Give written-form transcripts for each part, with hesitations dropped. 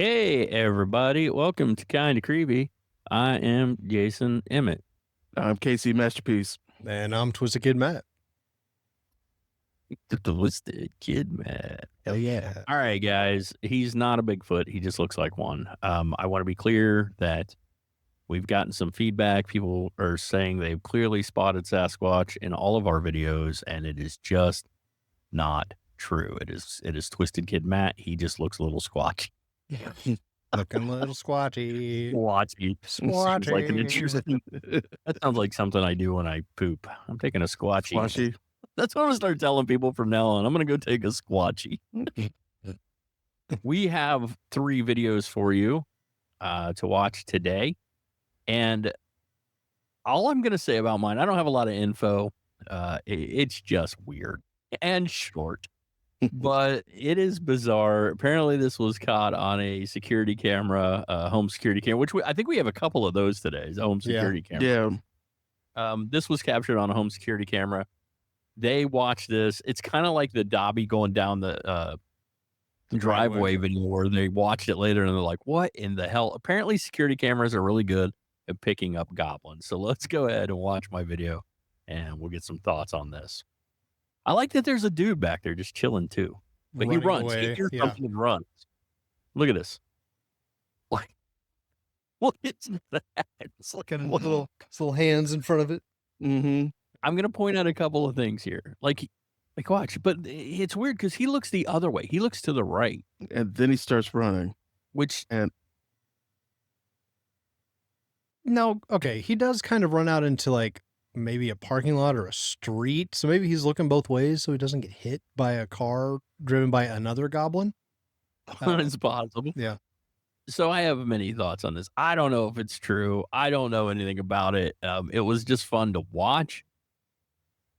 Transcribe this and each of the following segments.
Hey, everybody. Welcome to Kinda Creepy. I am Jason Emmett. I'm Casey Masterpiece. And I'm Twisted Kid Matt. The Twisted Kid, man. Hell yeah. All right, guys. He's not a Bigfoot. He just looks like one. I want to be clear that we've gotten some feedback. People are saying they've clearly spotted Sasquatch in all of our videos, and it is just not true. It is Twisted Kid Matt. He just looks a little squatchy. Looking a little squatchy. Squatchy. Seems like an interesting. That sounds like something I do when I poop. I'm taking a squatchy. Squatchy. That's what I'm going to start telling people from now on. I'm going to go take a squatchy. We have 3 videos for you to watch today. And all I'm going to say about mine, I don't have a lot of info. It's just weird and short. But it is bizarre. Apparently, this was caught on a security camera, home security camera, which I think we have a couple of those today. A home security camera. Yeah. This was captured on a home security camera. They watched this. It's kind of like the Dobby going down the driveway video where they watched it later and they're like, what in the hell? Apparently, security cameras are really good at picking up goblins. So let's go ahead and watch my video and we'll get some thoughts on this. I like that there's a dude back there just chilling too. But Running he runs. away, He hears yeah. something and runs. Look at this. Like, what is that? It's like Got little hands in front of it. Mm-hmm. I'm going to point out a couple of things here. Like watch, but it's weird because he looks the other way. He looks to the right, And then he starts running. which No, okay. He does kind of run out into like maybe a parking lot or a street. So maybe he's looking both ways so he doesn't get hit by a car driven by another goblin. is possible. Yeah. So I have many thoughts on this. I don't know if it's true. I don't know anything about it. It was just fun to watch.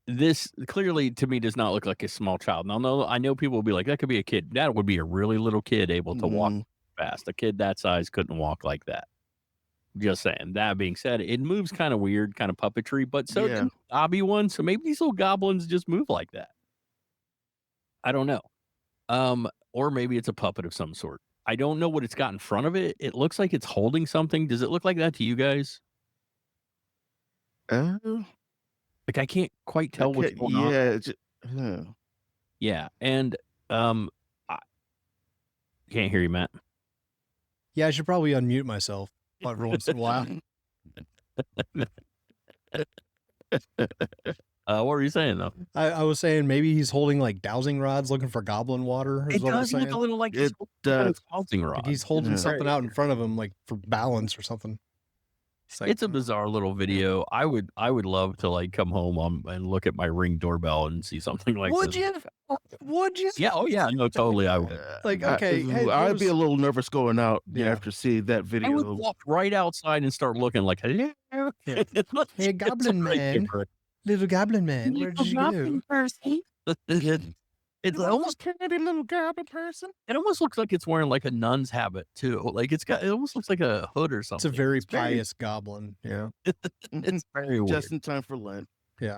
This clearly to me does not look like a small child. Now, no, I know people will be like, that could be a kid. That would be a really little kid able to walk fast. A kid that size couldn't walk like that. Just saying. That being said, it moves kind of weird, kind of puppetry, but so Yeah. did the Dobby one. So maybe these little goblins just move like that. I don't know. Or maybe it's a puppet of some sort. I don't know what it's got in front of it. It looks like it's holding something. Does it look like that to you guys? Like I can't quite tell what's going on. Yeah. Yeah, and I can't hear you, Matt. Yeah, I should probably unmute myself every once in a while. What were you saying though? I was saying maybe he's holding like dowsing rods looking for goblin water. Is It what I does was look saying. a little like It he's does. housing rod. Like he's holding Yeah. something out in front of him like for balance or something. Like, It's a bizarre little video. I would love to like come home and look at my Ring doorbell and see something like would this. you? Would you? Yeah. Oh yeah. No, totally. I would. Like, okay, hey, I'd be a there's- little nervous going out Yeah. after seeing that I video. would walk right outside and start looking like, hello. Yeah. Hey, goblin man. Little goblin man, where did you go? It's almost candy little goblin person. it almost looks like it's wearing like a nun's habit too. Like it almost looks like a hood or It's something. a very pious goblin. Yeah. It's very weird. Just in time for Lent.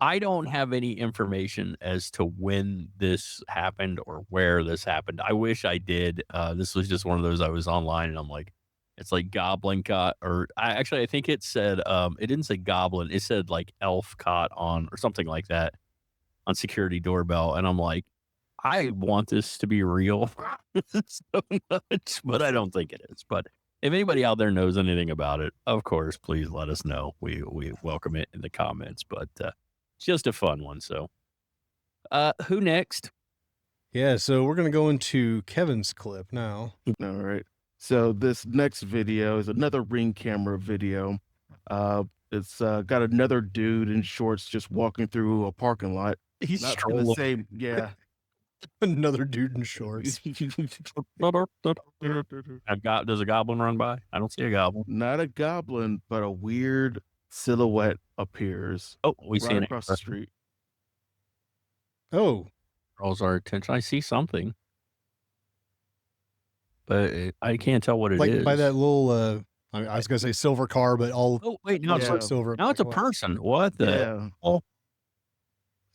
I don't have any information as to when this happened or where this happened. I wish I did. This was just one of those I was online and I'm like, it's like goblin caught, or I think it said, it didn't say goblin. It said like elf caught on or something like that on security doorbell. And I'm like, I want this to be real so much, but I don't think it is. But if anybody out there knows anything about it, of course, please let us know. We welcome it in the comments, but it's just a fun one. So who next? Yeah, so we're going to go into Kevin's clip now. All right. So this next video is another Ring camera video. It's got another dude in shorts just walking through a parking lot. He's Not in strolling. the same, yeah. Another dude in shorts. Does a goblin run by? I don't see a goblin. Not a goblin, but a weird silhouette appears Oh, we see right an across the street. Oh, draws our attention. I see something, but I can't tell what it is. like by that little, I was going to say silver car, but all Oh wait, now Yeah. it's silver. now it's a person. What the? Yeah. Oh.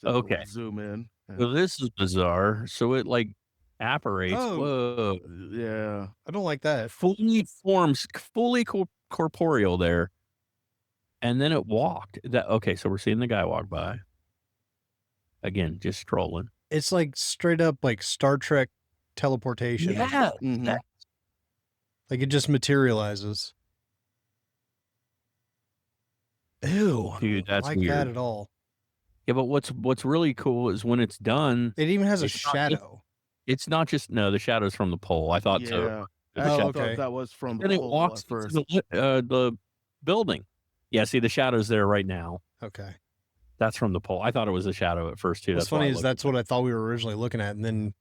So Okay. Zoom in. So this is bizarre. So it like apparates. Oh. Whoa. Yeah. I don't like that. Fully forms, fully corporeal there. And then it walked. Okay, so we're seeing the guy walk by. Again, just strolling. It's like straight up like Star Trek teleportation. Yeah. Mhm. Like it just materializes. Ew. Dude, I don't that's like weird. that at all. Yeah, but what's really cool is when it's done, It even has a It's not- shadow. it's not just the shadow's from the pole. I thought so. Yeah. The I Oh, shadow- thought okay. that was from Then the it pole walks at first. into the building. Yeah, see the shadow's there right now. Okay. That's from the pole. I thought it was a shadow at first too. What's That's why funny I is looked that's at what I thought we were originally looking at, and then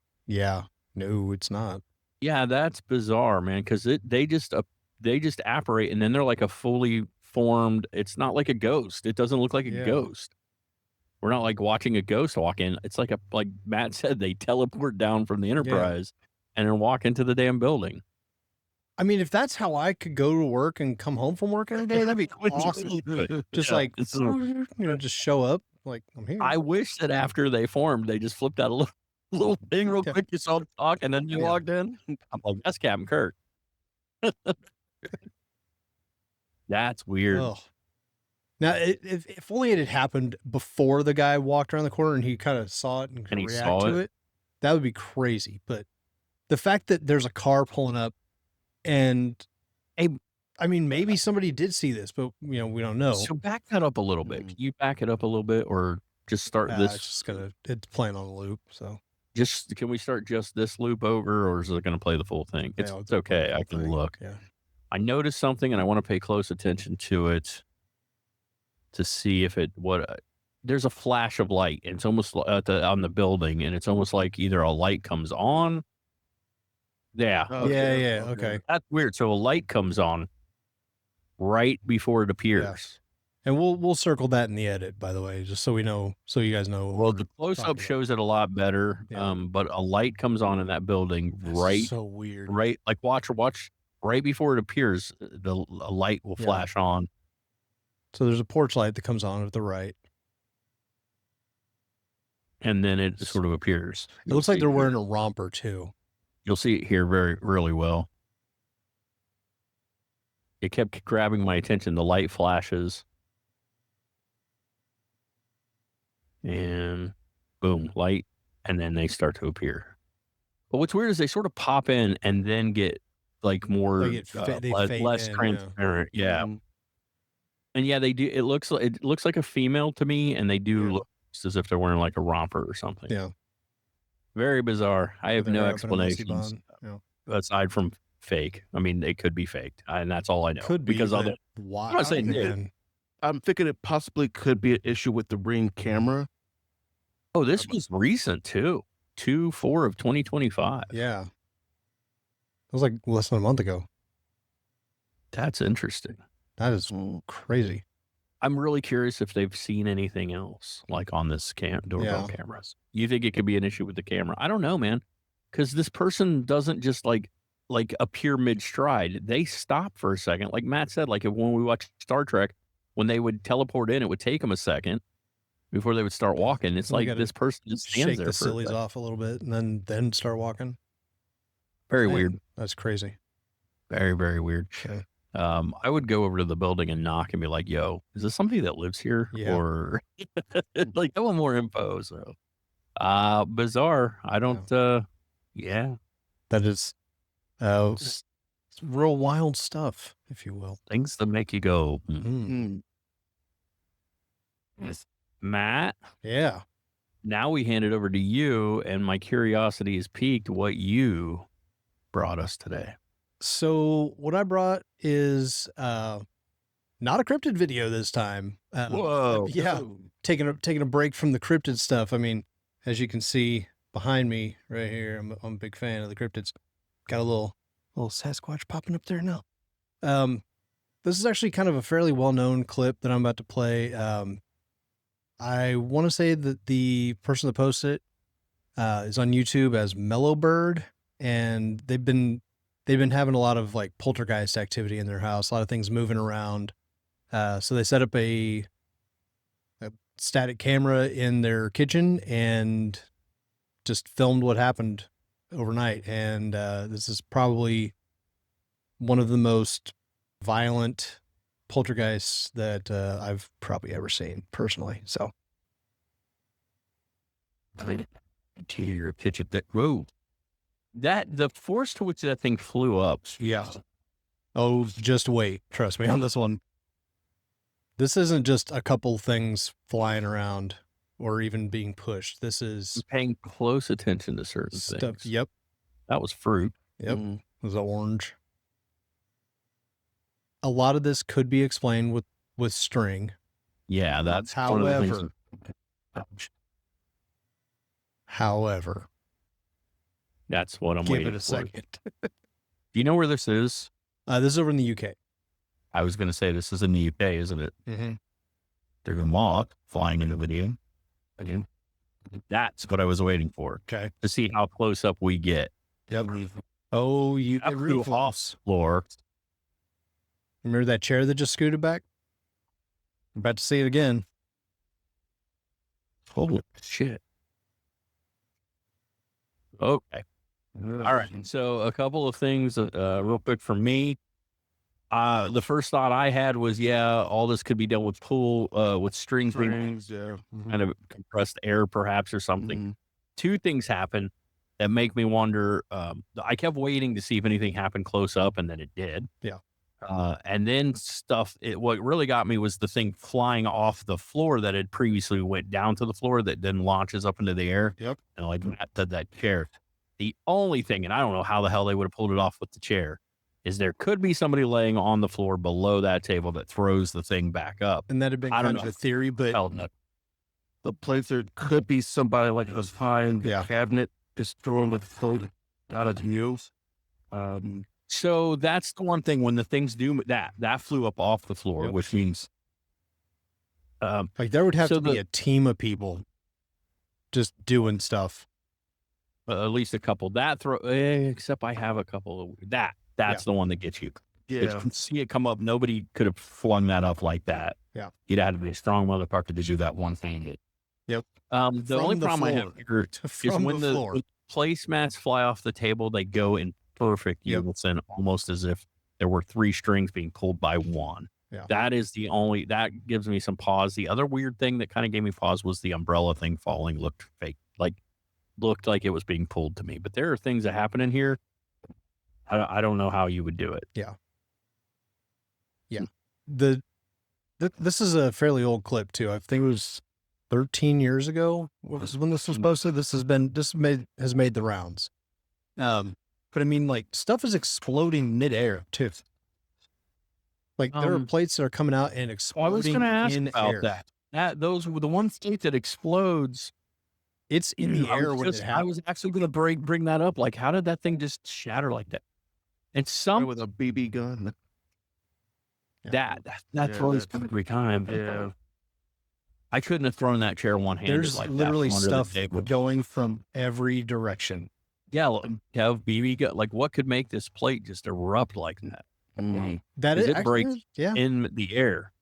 no, it's not. it. Yeah, that's bizarre, man. Because they just apparate, and then they're like a fully formed. It's not like a ghost. It doesn't look like a Yeah. ghost. We're not like watching a ghost walk in. It's like Matt said, they teleport down from the Enterprise and then walk into the damn building. I mean, if that's how I could go to work and come home from work every day, that'd be awesome. Just Yeah, like it's just show up like I'm here. I wish that after they formed, they just flipped out a little thing real Yeah. quick. You saw them talk, and then you Yeah. walked in. I'm like, that's Captain Kirk. That's weird. Ugh. Now, if only it had happened before the guy walked around the corner and he kind of saw it and could And he react saw to it? it, that would be crazy. But the fact that there's a car pulling up and, I mean, maybe somebody did see this, but we don't know. So back that up a little bit. Mm. Can you back it up a little bit, or just start It's this? just it's playing on a loop. So Can we start just this loop over, or is it going to play the full thing? It's yeah, okay. I whole can thing. look. Yeah. I noticed something, and I want to pay close attention to it to see if there's a flash of light. And it's almost on the building, and it's almost like either a light comes on. Yeah. Yeah. Okay. That's weird. So a light comes on right before it appears. And we'll circle that in the edit, by the way, just so we know, so you guys know. Well, the close Talking up about. shows it a lot better. Yeah. But a light comes on in that building That's so weird. right. Like watch right before it appears, a light will Yeah. flash on. So there's a porch light that comes on at the right. And then it sort of appears. It looks like they're wearing a romper too. You'll see it here really well. It kept grabbing my attention. The light flashes. And boom, light. And then they start to appear. But what's weird is they sort of pop in and then get like more, They fade less in, transparent. Yeah. Mhm. And yeah, they do. It looks like a female to me, and they do Yeah. look as if they're wearing like a romper or something. Yeah. Very bizarre. I have Their no hair up in a messy explanations bun. Yeah. aside from fake. I mean, it could be faked, and that's all I know. Could be because but other. why? I'm not saying it. man. I'm thinking it possibly could be an issue with the Ring camera. Oh, this was recent too. 2/4 of 2025. Yeah. It was like less than a month ago. That's interesting. That is Mm. crazy. I'm really curious if they've seen anything else like on this doorbell Yeah. cameras. You think it could be an issue with the camera? I don't know, man. Because this person doesn't just like appear mid stride. They stop for a second, like Matt said. Like when we watch Star Trek, when they would teleport in, it would take them a second before they would start walking. It's You like gotta this person just stands Shake there the for a sillies second. off a little bit and then start walking. Very Man, weird. That's crazy. Very, very weird. Okay. I would go over to the building and knock and be like, "Yo, is this somebody that lives here?" Yeah. Or like, I want more info. So, bizarre. I don't. Yeah, That is it's real wild stuff, if you will. things that make you go, Mm. Matt. Yeah. Now we hand it over to you, and my curiosity is piqued. What you brought us today? So what I brought is not a cryptid video this time. Whoa. Yeah. Taking a break from the cryptid stuff. I mean, as you can see behind me right here, I'm a big fan of the cryptids. Got a little Sasquatch popping up there now. This is actually kind of a fairly well-known clip that I'm about to play. I want to say that the person that posted it is on YouTube as Mellowbird, and they've been having a lot of like poltergeist activity in their house, a lot of things moving around. So they set up a static camera in their kitchen and just filmed what happened overnight, and this is probably one of the most violent poltergeists that I've probably ever seen personally. So To your pitch of that. Whoa. The force to which that thing flew up. yeah. Oh, just wait. Trust me on this one. This isn't just a couple things flying around or even being pushed. This is Paying close attention to certain stuff. things. Yep. That was fruit. Yep. It was orange. A lot of this could be explained with string. Yeah, that's one of the However, things. however, That's what I'm give waiting it a for. second. Do you know where this is? This is over in the UK. I was going to say this is in the UK, isn't it? Mm-hmm. There's a moth flying in the video. Again, that's what I was waiting for. Okay. To see how close up we get. Yep. Oh, you Up to Hoff's floor. Remember that chair that just scooted back? I'm about to see it again. Holy shit. Okay. All right. So a couple of things real quick for me. The first thought I had was, all this could be done with with strings being yeah. kind of compressed air perhaps or something. Two things happen that make me wonder. I kept waiting to see if anything happened close up, and then it did. Yeah. And then what really got me was the thing flying off the floor that had previously went down to the floor that then launches up into the air. Yep. And like that chair. The only thing, and I don't know how the hell they would have pulled it off with the chair, is there could be somebody laying on the floor below that table that throws the thing back up. And that had been I don't kind of know. a theory, but The place there could be somebody like was behind the cabinet, just throwing the food out of the use. So that's the one thing when the things do that flew up off the floor, Yep. which means like there would have so to be a team of people just doing stuff. at least a couple except I have a couple of that's the one that gets you. Yeah. You can see it come up. Nobody could have flung that up like that. Yeah. You'd have to be a strong motherfucker to do that one thing. Yep. The From only the problem I floor. have here is when the placemats fly off the table, they go in perfect unison, almost as if there were 3 strings being pulled by one. Yeah. That gives me some pause. The other weird thing that kind of gave me pause was the umbrella thing falling looked fake, looked like it was being pulled to me. But there are things that happen in here. I don't know how you would do it. Yeah. This is a fairly old clip too. I think it was 13 years ago was when this was posted. This has made the rounds. But I mean, like, stuff is exploding midair too. Like there are plates that are coming out and exploding. I was going to ask in about air. that. Those were the one state that explodes. It's in the air when it I happens. was actually going to bring that up. Like, how did that thing just shatter like that? And with a BB gun. that throws every time. Yeah. I couldn't have thrown that chair one-handed. There's like literally that from under the stuff table. going from every direction. Yeah, have BB gun. Like, what could make this plate just erupt like that? That is it breaks yeah. in the air.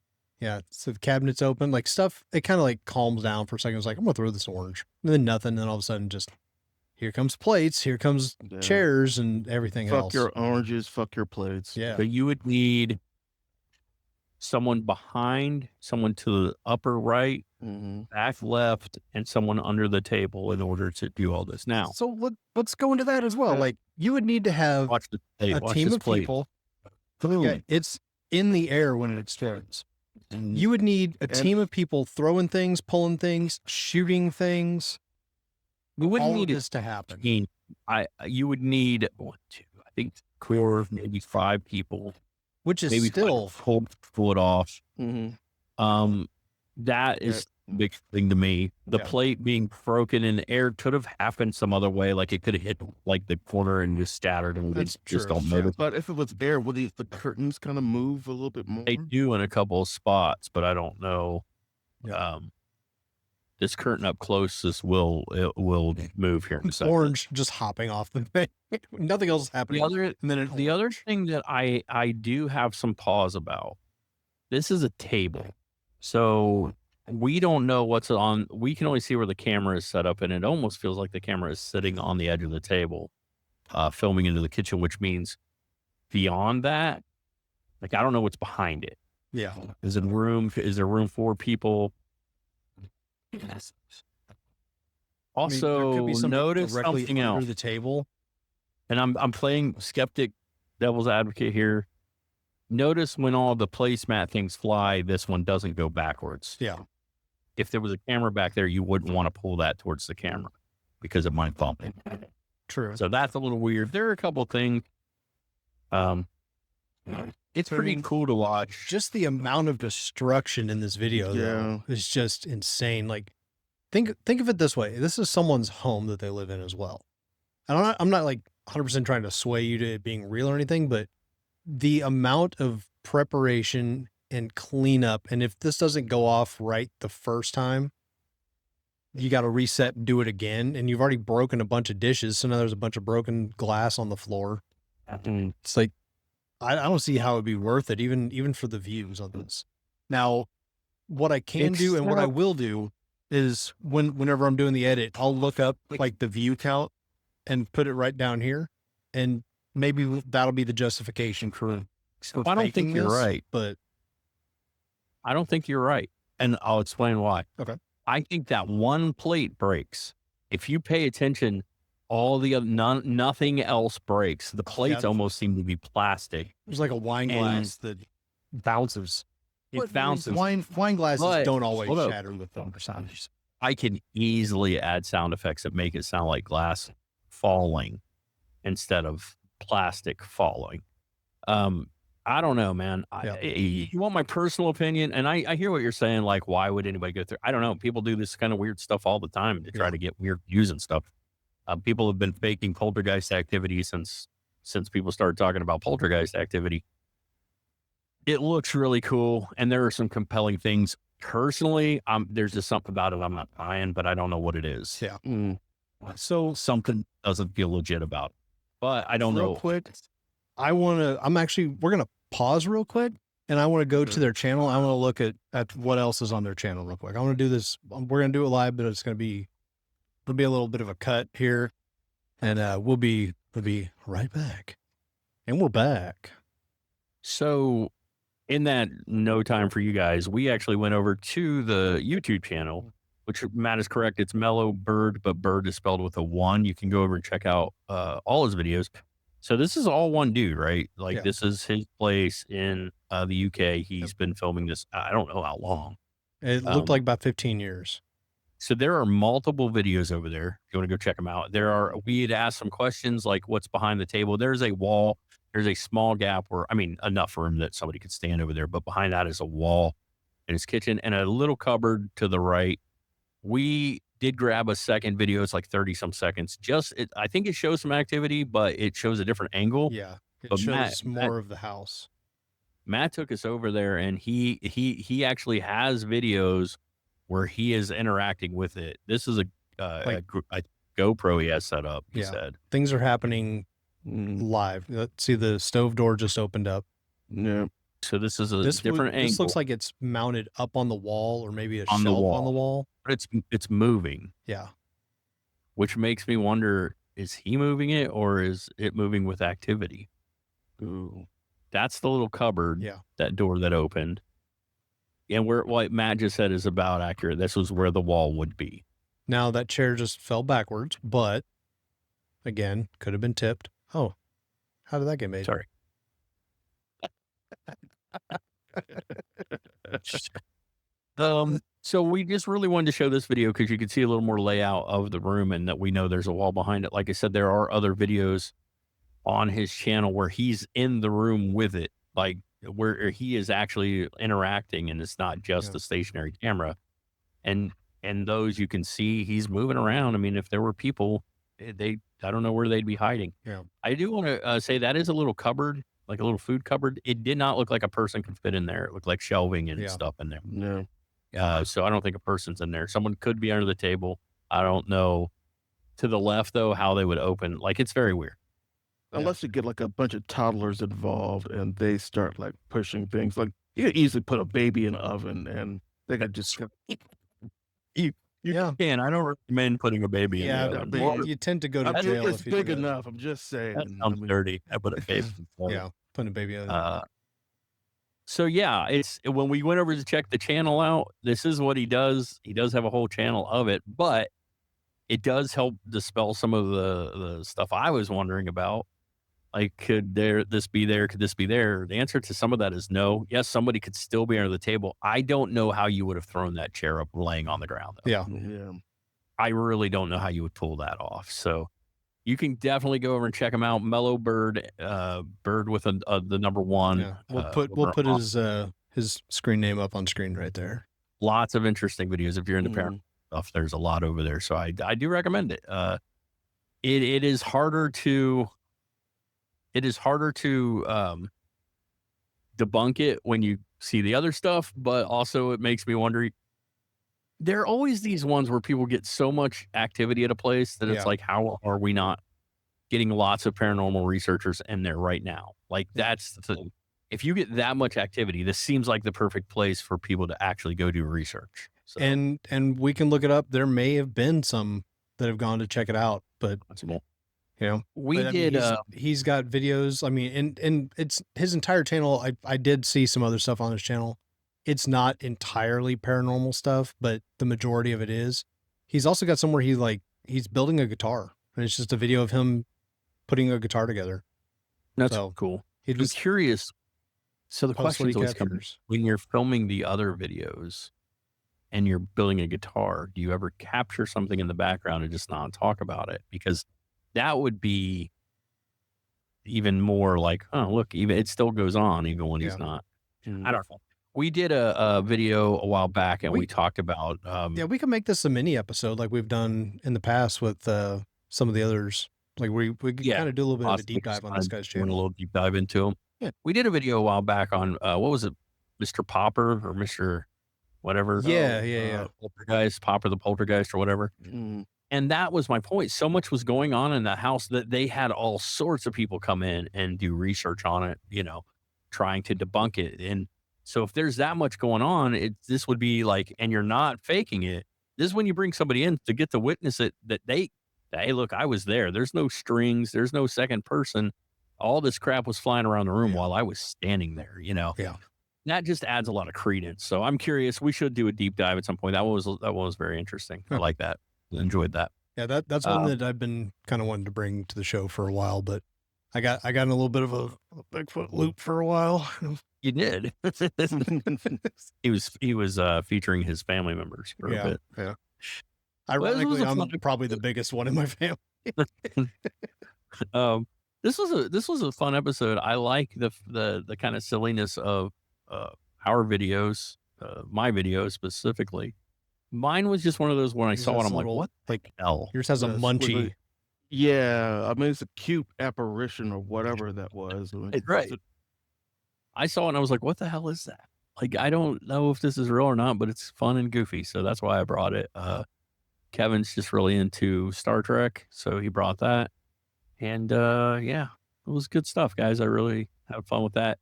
Yeah. So the cabinet's open, like stuff, it kind of like calms down for a second. It's like, I'm gonna throw this orange. And then nothing. And then all of a sudden just here comes plates, here comes chairs and everything else. Fuck your oranges, fuck your plates. Yeah. But you would need someone behind, someone to the upper right, back left, and someone under the table in order to do all this. Now, So let's go into that as well. Like you would need to have watch a team of plate. people. Yeah, it's in the air when it explodes. You would need a team of people throwing things, pulling things, shooting things. We wouldn't all need of this to happen. You would need 1, 2, I think 4, maybe 5 people, Which is maybe still pull it off. That is a big thing to me. The plate being broken in the air could have happened some other way, like it could have hit like the corner and just scattered, and we just don't notice. But if it was air, would the curtains kind of move a little bit more? They do in a couple of spots, but I don't know. This curtain up close, will move here in a second. orange just hopping off the thing. Nothing else is happening. The other thing that I do have some pause about. This is a table, so we don't know what's on. We can only see where the camera is set up, and it almost feels like the camera is sitting on the edge of the table, filming into the kitchen, which means beyond that, like, I don't know what's behind it. Yeah. Is there room for people? Also, there could be something notice directly something under else. the table. And I'm playing skeptic, devil's advocate here. Notice when all the placemat things fly, this one doesn't go backwards. Yeah. If there was a camera back there, you wouldn't want to pull that towards the camera because it might bump it. True. So that's a little weird. There are a couple things. It's pretty cool to watch. Just the amount of destruction in this video, though, is just insane. Like, think of it this way: this is someone's home that they live in as well. And I'm not like 100% trying to sway you to it being real or anything, but the amount of preparation and cleanup, and if this doesn't go off right the first time, you got to reset and do it again. And you've already broken a bunch of dishes, so now there's a bunch of broken glass on the floor. It's like, I don't see how it'd be worth it, even for the views on this. Now, what I can do and what I will do is whenever I'm doing the edit, I'll look up like the view count and put it right down here, and maybe that'll be the justification for I don't think you're right, but I don't think you're right, and I'll explain why. Okay. I think that one plate breaks. If you pay attention, all the other, nothing else breaks. The plates almost seem to be plastic. There's like a wine glass that bounces. It bounces. Wine glasses But- don't always hold up. shatter with them. I can easily add sound effects that make it sound like glass falling instead of plastic falling. I don't know, man. You want my personal opinion? And I hear what you're saying. Like, why would anybody go through? I don't know. People do this kind of weird stuff all the time to try to get weird views and stuff. People have been faking poltergeist activity since people started talking about poltergeist activity. It looks really cool, and there are some compelling things. Personally, there's just something about it I'm not buying, but I don't know what it is. Yeah. So something doesn't feel legit about it, but I don't know. Real quick, we're going to pause real quick, and I want to go to their channel. I want to look at what else is on their channel real quick. I want to do this. We're going to do it live, but it'll be a little bit of a cut here, and we'll be right back. And we're back. So in that no time for you guys, we actually went over to the YouTube channel, which Matt is correct. It's Mellow Bird, but Bird is spelled with a 1. You can go over and check out all his videos. So this is all one dude, right? Like this is his place in the UK. He's been filming this. I don't know how long. It looked like about 15 years. So there are multiple videos over there. If you want to go check them out. We had asked some questions like what's behind the table. There's a wall. There's a small gap enough room that somebody could stand over there. But behind that is a wall in his kitchen and a little cupboard to the right. We did grab a second video. It's like 30 some seconds. I think it shows some activity, but it shows a different angle. Yeah. It But shows more of the house. Matt took us over there, and he actually has videos where he is interacting with it. This is a GoPro he has set up. He said Things are happening live. Let's see, the stove door just opened up. Yeah. so. This is a different angle. This looks like it's mounted up on the wall, or maybe a On the shelf wall. on the wall. But it's moving, Yeah. which makes me wonder: is he moving it, or is it moving with activity? Ooh. That's the little cupboard. Yeah. That door that opened, and where what Matt just said is about accurate. This was where the wall would be. Now that chair just fell backwards, but again, could have been tipped. Oh, how did that get made? Sorry. So we just really wanted to show this video because you can see a little more layout of the room and that we know there's a wall behind it. Like I said, there are other videos on his channel where he's in the room with it, like where he is actually interacting and it's not just the stationary camera. And those you can see he's moving around. I mean, if there were people, I don't know where they'd be hiding. Yeah. I do want to say that is a little cupboard, like a little food cupboard. It did not look like a person could fit in there. It looked like shelving and stuff in there. No. So I don't think a person's in there. Someone could be under the table. I don't know. To the left, though, how they would open. Like, it's very weird. Unless you get like a bunch of toddlers involved and they start like pushing things. Like you could easily put a baby in an oven and They could just You Yeah. can. I don't recommend putting a baby in Yeah, the I oven. mean, you tend to go to I mean, jail it's if you do big that. enough. I'm just saying. That I sounds mean, dirty. I put a baby in the oven. Yeah, putting a baby in. So yeah, it's when we went over to check the channel out, this is what he does. He does have a whole channel of it, but it does help dispel some of the stuff I was wondering about. Like, could this be there? Could this be there? The answer to some of that is no. Yes, somebody could still be under the table. I don't know how you would have thrown that chair up laying on the ground, though. Yeah. yeah. I really don't know how you would pull that off. So you can definitely go over and check him out. Mellow Bird, Bird with the number one. Yeah. We'll put his screen name up on screen right there. Lots of interesting videos. If you're into Mhm. paranormal stuff, there's a lot over there. So I do recommend it. It is harder to debunk it when you see the other stuff, but also it makes me wonder. There are always these ones where people get so much activity at a place that it's Yeah. like, how are we not getting lots of paranormal researchers in there right now? Like, that's the thing. If you get that much activity, this seems like the perfect place for people to actually go do research. So, And we can look it up. There may have been some that have gone to check it out, but possible. you know, We but, I mean, did. he's got videos. I mean, and it's his entire channel. I did see some other stuff on his channel. It's not entirely paranormal stuff, but the majority of it is. He's also got somewhere he's building a guitar, and it's just a video of him putting a guitar together. That's So, cool. He I'm just curious. So the posts what question he always comes captures. when you're filming the other videos and you're building a guitar, do you ever capture something in the background and just not talk about it? Because that would be even more like, oh, look, even it still goes on even when he's Yeah. not. Mhm. I don't know. We did a video a while back and we We- talked about Yeah, we can make this a mini episode like we've done in the past with some of the others. Like we could Yeah, kind of do a little bit of a possibly deep just dive on kinda this guy's doing a channel. little deep dive into him. Yeah. We did a video a while back on what was it, Mr. Popper or Mr. whatever. Yeah. Poltergeist, Popper the Poltergeist or whatever. Mhm. And that was my point. So much was going on in that house that they had all sorts of people come in and do research on it, trying to debunk it. And so if there's that much going on, this would be like, and you're not faking it. This is when you bring somebody in to get to witness it that hey, look, I was there. There's no strings. There's no second person. All this crap was flying around the room Yeah. while I was standing there, Yeah. That just adds a lot of credence. So I'm curious. We should do a deep dive at some point. That one was very interesting. I Huh. like that. Enjoyed that. Yeah, that's one that I've been kind of wanting to bring to the show for a while, but I got in a little bit of a Bigfoot loop for a while. You did. he was featuring his family members for a bit. Yeah. Well, this was Ironically, a I'm fun- probably the biggest one in my family. This was a fun episode. I like the kind of silliness of our videos, my videos specifically. Mine was just one of those when I Yours saw it, has I'm a like, little, what the hell? Yours has a Yes, munchie. Yeah, I mean it's a cute apparition or whatever that was. I mean, Right. I saw it and I was like, what the hell is that? Like, I don't know if this is real or not, but it's fun and goofy. So that's why I brought it. Kevin's just really into Star Trek. So he brought that. And yeah, it was good stuff, guys. I really had fun with that.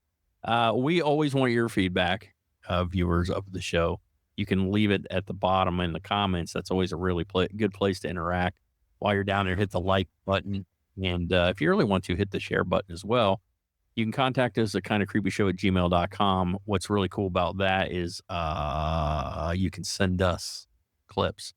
We always want your feedback, viewers of the show. You can leave it at the bottom in the comments. That's always a really good place to interact. While you're down there, hit the like button. And if you really want to, hit the share button as well. You can contact us at KindaCreepyShow@gmail.com. What's really cool about that is you can send us clips.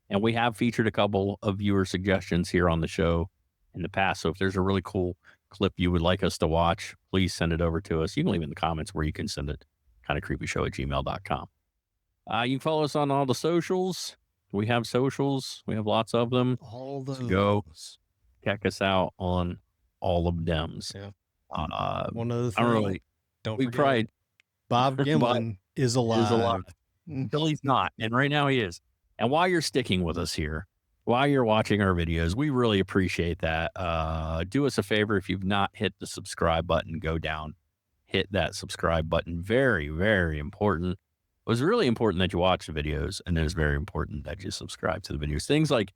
And we have featured a couple of viewer suggestions here on the show in the past. So if there's a really cool clip you would like us to watch, please send it over to us. You can leave in the comments where you can send it, KindaCreepyShow@gmail.com. You can follow us on all the socials. We have socials. We have lots of them. All those. Go. Check us out on all of them. Yeah. I One other don't thing. really. Don't We forget, tried. Bob Gimlin is alive. Is alive. Until he's not. And right now he is. And while you're sticking with us here, while you're watching our videos, we really appreciate that. Do us a favor. If you've not hit the subscribe button, go down, hit that subscribe button. Very, very important. It was really important that you watch the videos, and it is very important that you subscribe to the videos. Things like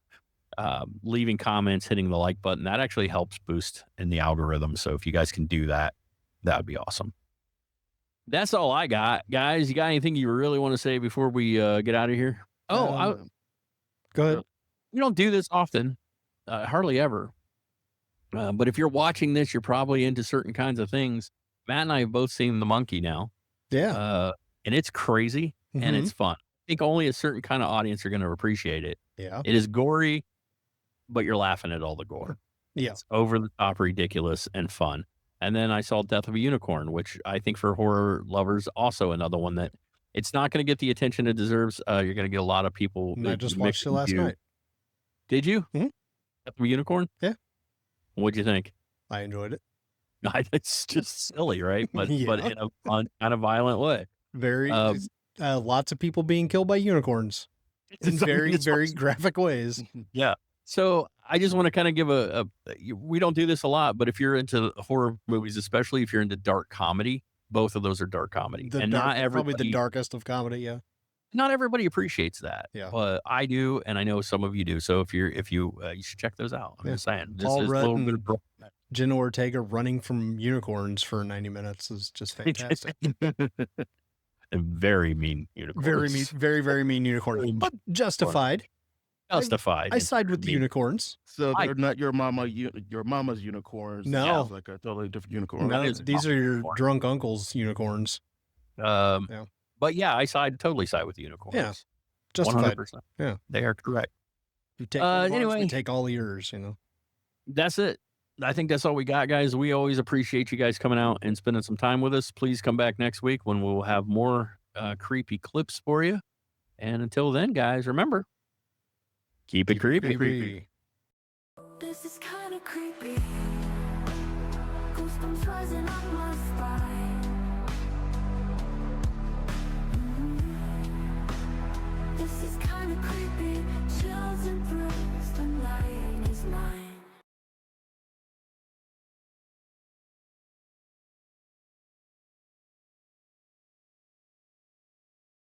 leaving comments, hitting the like button, that actually helps boost in the algorithm. So if you guys can do that, that would be awesome. That's all I got, guys. You got anything you really want to say before we get out of here? Oh, Go ahead. we don't do this often, hardly ever. But if you're watching this, you're probably into certain kinds of things. Matt and I have both seen The Monkey now. Yeah. And it's crazy and Mhm. it's fun. I think only a certain kind of audience are going to appreciate it. Yeah. It is gory, but you're laughing at all the gore. Yeah. It's over the top, ridiculous, and fun. And then I saw Death of a Unicorn, which I think for horror lovers, also another one that it's not going to get the attention it deserves. You're going to get a lot of people. I just watched it last night. Did you? Mhm. Death of a Unicorn? Yeah. What'd you think? I enjoyed it. It's just silly, right? But Yeah. in a fun, kind of violent way. Very lots of people being killed by unicorns in very, very graphic ways. Yeah. So I just want to kind of give we don't do this a lot, but if you're into horror movies, especially if you're into dark comedy, both of those are dark comedy. Not everybody, probably the darkest of comedy. Yeah. Not everybody appreciates that. Yeah. But I do, and I know some of you do. So if you should check those out. I'm just saying. This Paul is a Rudd little bit and Jenna Ortega running from unicorns for 90 minutes is just fantastic. and very mean unicorns. Very mean, very, very mean unicorns, but justified. Justified. I side with the unicorns. So they're not your mama's unicorns. No. It's like a totally different unicorn. No, is these are your unicorn. drunk uncle's unicorns. But yeah, I totally side with the unicorns. Yeah. Justified. 100%. Yeah. They are correct. You take ones, anyway. they take all yours, you know. That's it. I think that's all we got, guys. We always appreciate you guys coming out and spending some time with us. Please come back next week when we'll have more creepy clips for you. And until then, guys, remember, keep it creepy. This is kind of creepy. Goosebumps rising up my spine. This is kind of creepy. Chills and thrills.